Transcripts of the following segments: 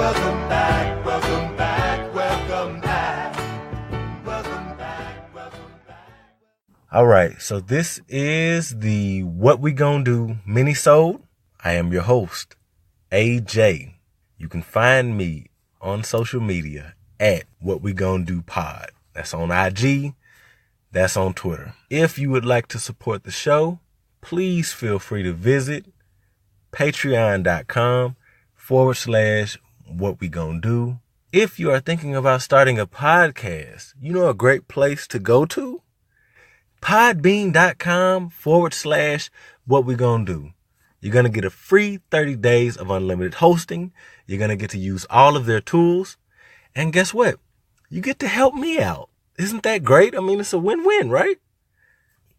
Welcome back, welcome back, welcome back. Welcome back, welcome back. All right, so this is the What We Gonna Do Minisode. I am your host, AJ. You can find me on social media at What We Gonna Do Pod. That's on IG. That's on Twitter. If you would like to support the show, please feel free to visit patreon.com/What We Gonna Do. If you are thinking about starting a podcast, you know a great place to go to? Podbean.com/What We Gonna Do. You're going to get a free 30 days of unlimited hosting. You're going to get to use all of their tools. And guess what? You get to help me out. Isn't that great? I mean, it's a win-win, right?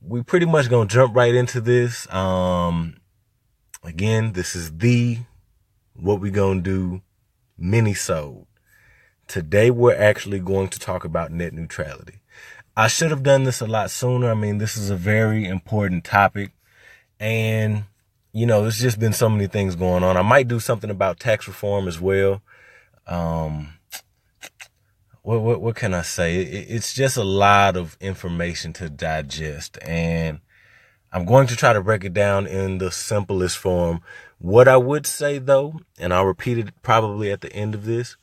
We pretty much going to jump right into this. Again, this is the What We Gonna Do Minisode. Today, we're actually going to talk about net neutrality. I should have done this a lot sooner. I mean, this is a very important topic. And, you know, there's just been so many things going on. I might do something about tax reform as well. What can I say? It's just a lot of information to digest, and I'm going to try to break it down in the simplest form. What I would say, though, and I'll repeat it probably at the end of this,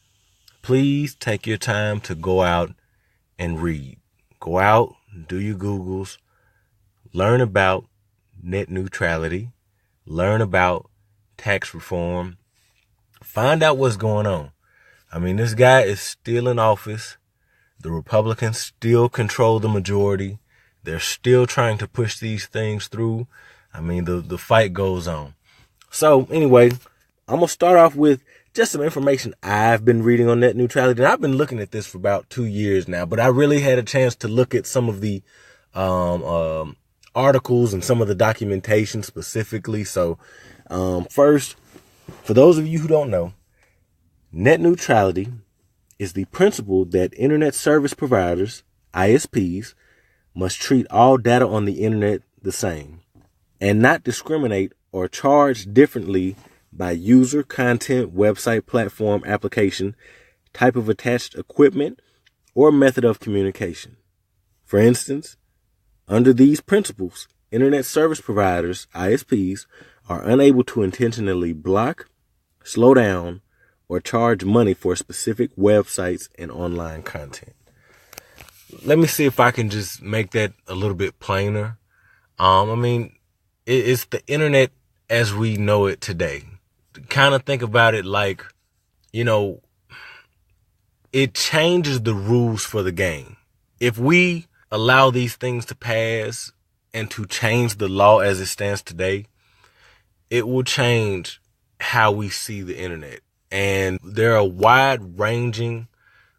please take your time to go out and read. Go out, do your Googles, learn about net neutrality, learn about tax reform, find out what's going on. I mean, this guy is still in office. The Republicans still control the majority. They're still trying to push these things through. I mean, the fight goes on. So anyway, I'm going to start off with just some information I've been reading on net neutrality. And I've been looking at this for about 2 years now, but I really had a chance to look at some of the articles and some of the documentation specifically. So first, for those of you who don't know, net neutrality is the principle that internet service providers, ISPs, must treat all data on the internet the same and not discriminate or charge differently by user, content, website, platform, application, type of attached equipment, or method of communication. For instance, under these principles, internet service providers, ISPs, are unable to intentionally block, slow down, or charge money for specific websites and online content. Let me see if I can just make that a little bit plainer. I mean, it's the internet as we know it today. Kind of think about it like, you know, it changes the rules for the game. If we allow these things to pass and to change the law as it stands today, it will change how we see the internet. And there are wide-ranging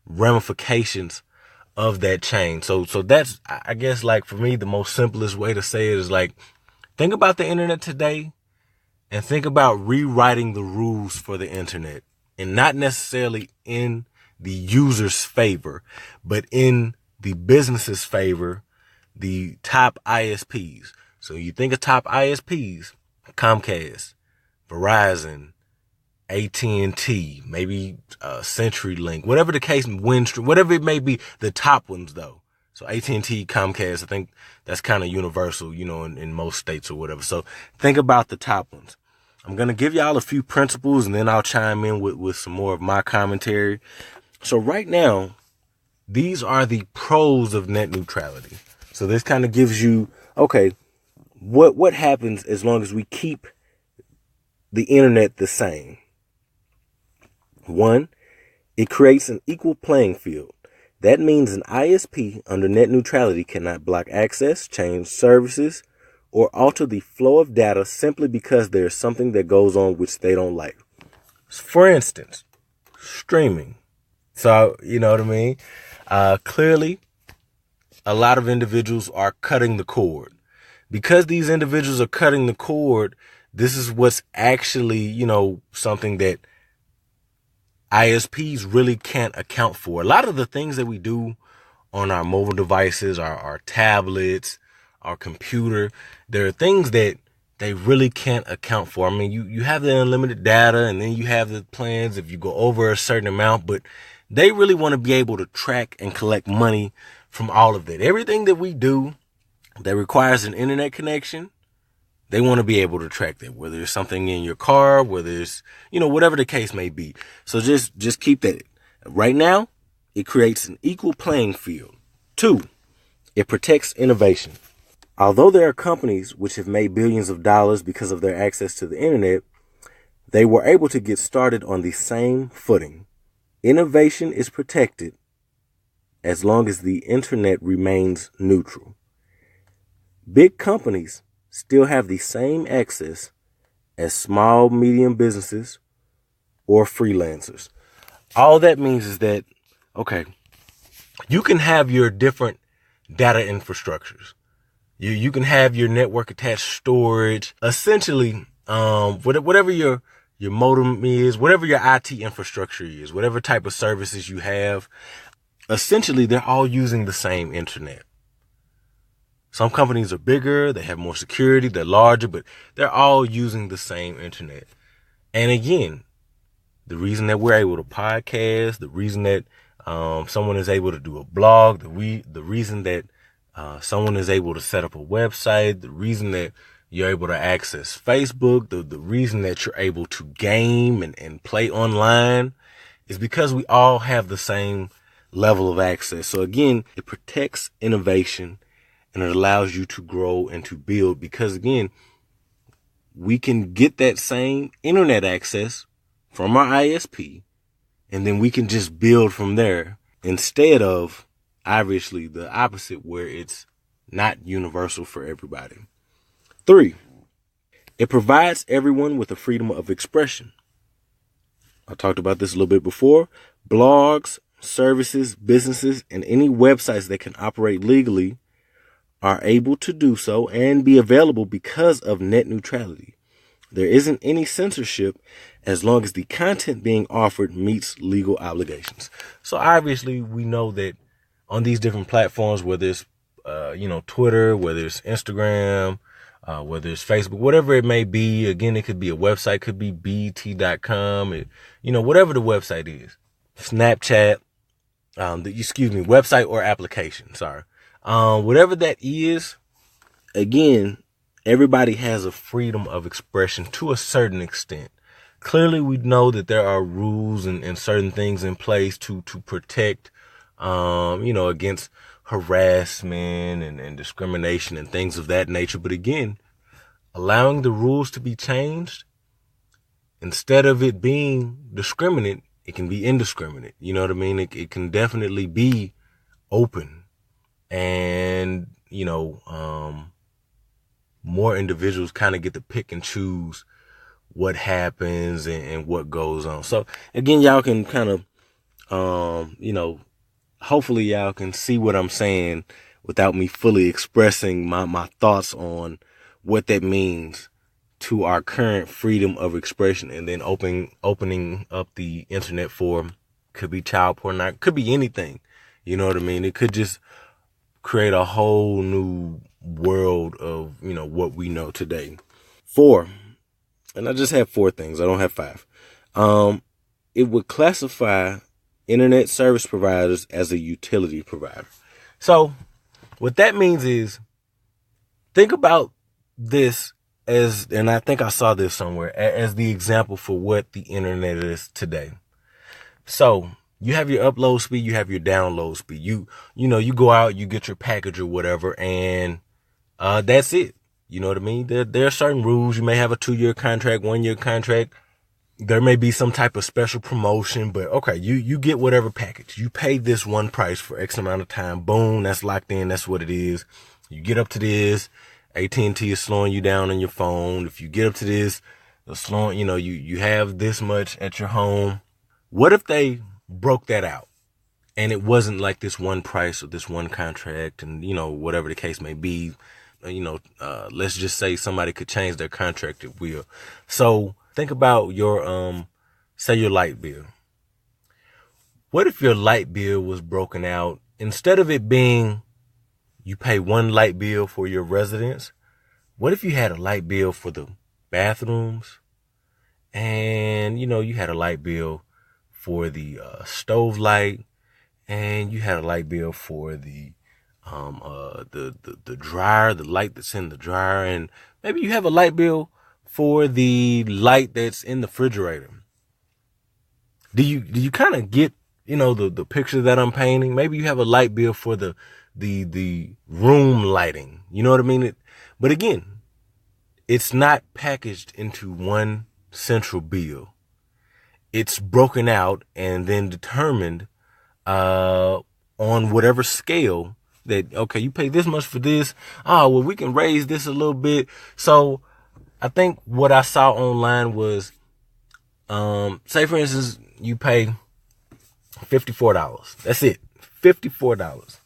ramifications of that change. So that's, I guess, like for me, the most simplest way to say it is like, think about the internet today and think about rewriting the rules for the internet, and not necessarily in the user's favor, but in the business's favor, the top ISPs. So you think of top ISPs, Comcast, Verizon, AT&T, maybe CenturyLink, whatever the case, Windstream, whatever it may be, the top ones though. So AT&T, Comcast, I think that's kind of universal, you know, in most states or whatever. So think about the top ones. I'm going to give y'all a few principles and then I'll chime in with some more of my commentary. So right now, these are the pros of net neutrality. So this kind of gives you, okay, what happens as long as we keep the internet the same? 1, it creates an equal playing field. That means an ISP under net neutrality cannot block access, change services, or alter the flow of data simply because there's something that goes on which they don't like. For instance, streaming. So, you know what I mean? Clearly, a lot of individuals are cutting the cord. Because these individuals are cutting the cord, this is what's actually, you know, something that ISPs really can't account for. A lot of the things that we do on our mobile devices, our tablets, our computer, there are things that they really can't account for. I mean, you have the unlimited data, and then you have the plans if you go over a certain amount, but they really want to be able to track and collect money from all of that. Everything that we do that requires an internet connection, they want to be able to track that, whether it's something in your car, whether it's, whatever the case may be. So just keep that. Right now, it creates an equal playing field. 2, it protects innovation. Although there are companies which have made billions of dollars because of their access to the internet, they were able to get started on the same footing. Innovation is protected as long as the internet remains neutral. Big companies still have the same access as small, medium businesses or freelancers. All that means is that, okay, you can have your different data infrastructures. You can have your network attached storage, essentially, whatever your modem is, whatever your IT infrastructure is, whatever type of services you have, essentially they're all using the same internet. Some companies are bigger, they have more security, they're larger, but they're all using the same internet. And again, the reason that we're able to podcast, the reason that someone is able to do a blog, the reason that someone is able to set up a website, the reason that you're able to access Facebook, the reason that you're able to game and play online is because we all have the same level of access. So again, it protects innovation and it allows you to grow and to build because again, we can get that same internet access from our ISP and then we can just build from there instead of obviously the opposite where it's not universal for everybody. 3, it provides everyone with the freedom of expression. I talked about this a little bit before. Blogs, services, businesses, and any websites that can operate legally are able to do so and be available because of net neutrality. There isn't any censorship as long as the content being offered meets legal obligations. So obviously we know that on these different platforms, whether it's, Twitter, whether it's Instagram, whether it's Facebook, whatever it may be, again, it could be a website, could be BT.com, whatever the website is, Snapchat, website or application, whatever that is, again, everybody has a freedom of expression to a certain extent. Clearly, we know that there are rules and certain things in place to protect, against harassment and discrimination and things of that nature. But again, allowing the rules to be changed, instead of it being discriminate, it can be indiscriminate. You know what I mean? It can definitely be open and, more individuals kind of get to pick and choose what happens and what goes on. So again, y'all can kind of, hopefully y'all can see what I'm saying without me fully expressing my thoughts on what that means to our current freedom of expression, and then opening up the internet for, could be child porn, could be anything. You know what I mean? It could just create a whole new world of, what we know today. 4, and I just have 4 things. I don't have 5. It would classify internet service providers as a utility provider. So what that means is, think about this as, and I think I saw this somewhere, as the example for what the internet is today. So you have your upload speed, you have your download speed. You go out, you get your package or whatever, and that's it. You know what I mean? There are certain rules. You may have a 2-year contract, 1-year contract. There may be some type of special promotion, but okay, you get whatever package. You pay this one price for X amount of time. Boom, that's locked in. That's what it is. You get up to this, AT&T is slowing you down on your phone. If you get up to this, they're slowing, you have this much at your home. What if they broke that out and it wasn't like this one price or this one contract and, whatever the case may be, let's just say somebody could change their contract at will. So think about your, say your light bill. What if your light bill was broken out? Instead of it being, you pay one light bill for your residence, What if you had a light bill for the bathrooms, and you had a light bill for the stove light, and you had a light bill for the dryer, the light that's in the dryer, and maybe you have a light bill for the light that's in the refrigerator. Do you kind of get the picture that I'm painting? Maybe you have a light bill for the room lighting. You know what I mean? But again, it's not packaged into one central bill. It's broken out and then determined on whatever scale that, okay, you pay this much for this. Oh, well, we can raise this a little bit. So I think what I saw online was, say for instance, you pay $54. That's it. $54.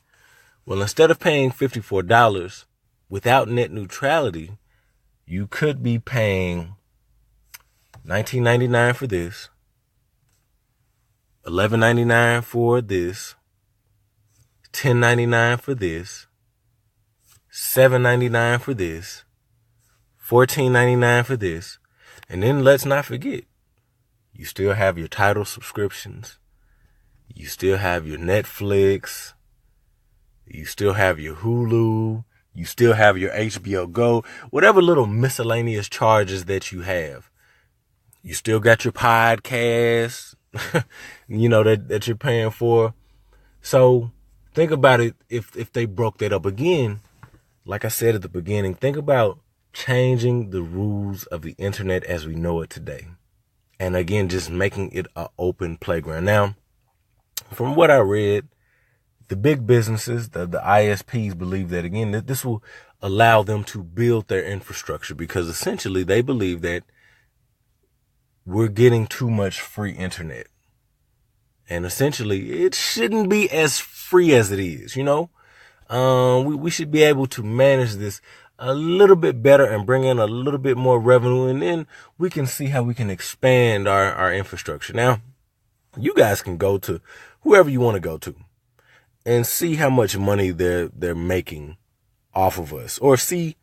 Well, instead of paying $54 without net neutrality, you could be paying $19.99 for this, $11.99 for this, $10.99 for this, $7.99 for this, $14.99 for this, and then let's not forget, you still have your Tidal subscriptions, you still have your Netflix, you still have your Hulu, you still have your HBO Go, whatever little miscellaneous charges that you have. You still got your podcasts, that you're paying for. So think about it if they broke that up again. Like I said at the beginning, think about changing the rules of the internet as we know it today. And again, just making it an open playground. Now, from what I read, the big businesses, the ISPs believe that, again, that this will allow them to build their infrastructure, because essentially they believe that we're getting too much free internet. And essentially it shouldn't be as free as it is, we should be able to manage this a little bit better and bring in a little bit more revenue. And then we can see how we can expand our infrastructure. Now, you guys can go to whoever you want to go to and see how much money they're making off of us, or see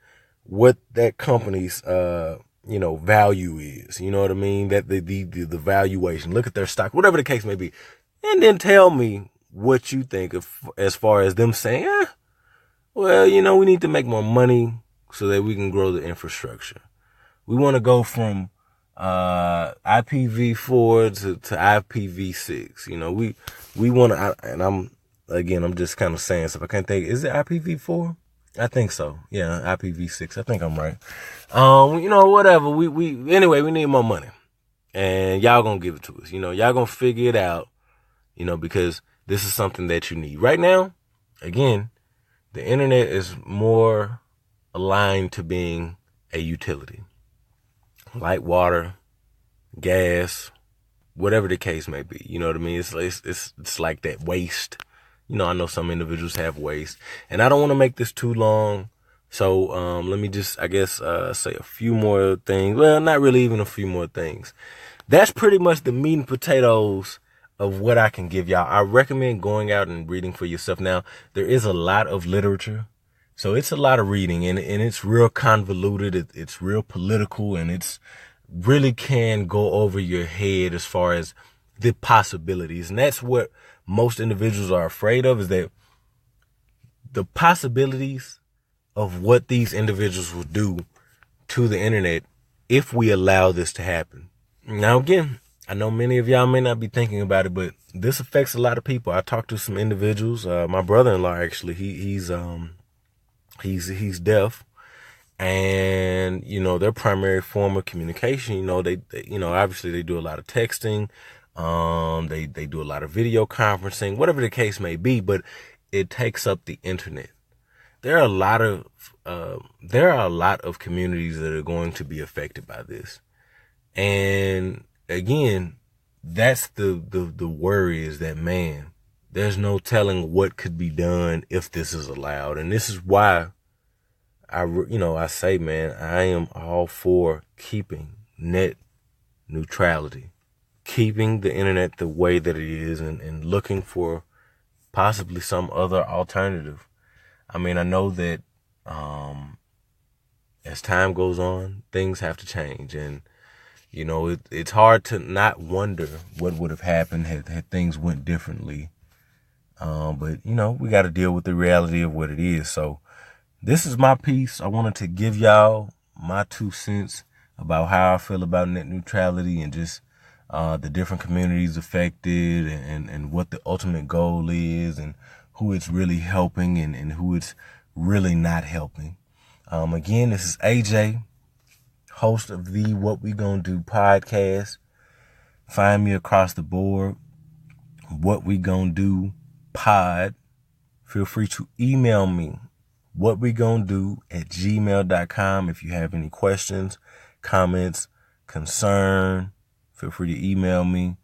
what that company's, value is. You know what I mean? That the valuation, look at their stock, whatever the case may be. And then tell me what you think of, as far as them saying, we need to make more money so that we can grow the infrastructure. We want to go from IPv4 to IPv6. We want to, and I'm just kind of saying stuff. I can't think. Is it IPv4? I think so. Yeah, IPv6. I think I'm right. Whatever. Anyway, we need more money, and y'all gonna give it to us. Y'all gonna figure it out. Because this is something that you need right now. Again, the internet is more aligned to being a utility, like water, gas, whatever the case may be. You know what I mean? It's like that waste. I know some individuals have waste, and I don't want to make this too long. So, let me just, say a few more things. Well, not really even a few more things. That's pretty much the meat and potatoes of what I can give y'all. I recommend going out and reading for yourself. Now, there is a lot of literature, so it's a lot of reading, and it's real convoluted. It's real political, and it's really can go over your head as far as the possibilities. And that's what most individuals are afraid of, is that the possibilities of what these individuals will do to the internet if we allow this to happen. Now, again, I know many of y'all may not be thinking about it, but this affects a lot of people. I talked to some individuals. My brother-in-law, actually, he's deaf, and their primary form of communication, they obviously they do a lot of texting, they do a lot of video conferencing, whatever the case may be, but it takes up the internet. There are a lot of communities that are going to be affected by this, and again, that's the worry, is that, man, there's no telling what could be done if this is allowed. And this is why I say, man, I am all for keeping net neutrality, keeping the internet the way that it is, and looking for possibly some other alternative. I mean, I know that, as time goes on, things have to change. And, you know, it's hard to not wonder what would have happened had things went differently. But, you know, we got to deal with the reality of what it is. So this is my piece. I wanted to give y'all my 2 cents about how I feel about net neutrality and just the different communities affected and what the ultimate goal is and who it's really helping and who it's really not helping. Again, this is AJ, host of the What We Gonna Do podcast. Find me across the board, What We Gonna Do pod. Feel free to email me, whatwegonnado@gmail.com. If you have any questions, comments, concern, feel free to email me.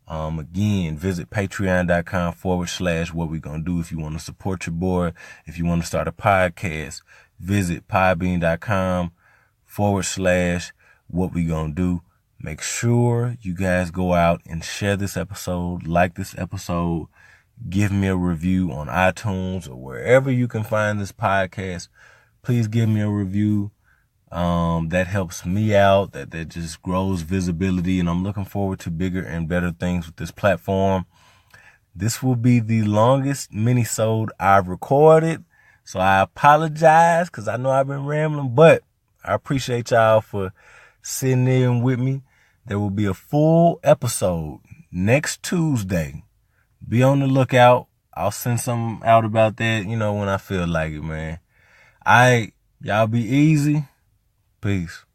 Again, visit patreon.com/whatwegonnado if you want to support your boy. If you want to start a podcast, visit podbean.com/whatwegonnado. Make sure you guys go out and share this episode, like this episode, give me a review on iTunes or wherever you can find this podcast. Please give me a review. That helps me out. That just grows visibility, and I'm looking forward to bigger and better things with this platform. This will be the longest minisode I've recorded, so I apologize because I know I've been rambling, but I appreciate y'all for sitting there with me. There will be a full episode next Tuesday. Be on the lookout. I'll send something out about that, you know, when I feel like it, man. All right, y'all be easy. Peace.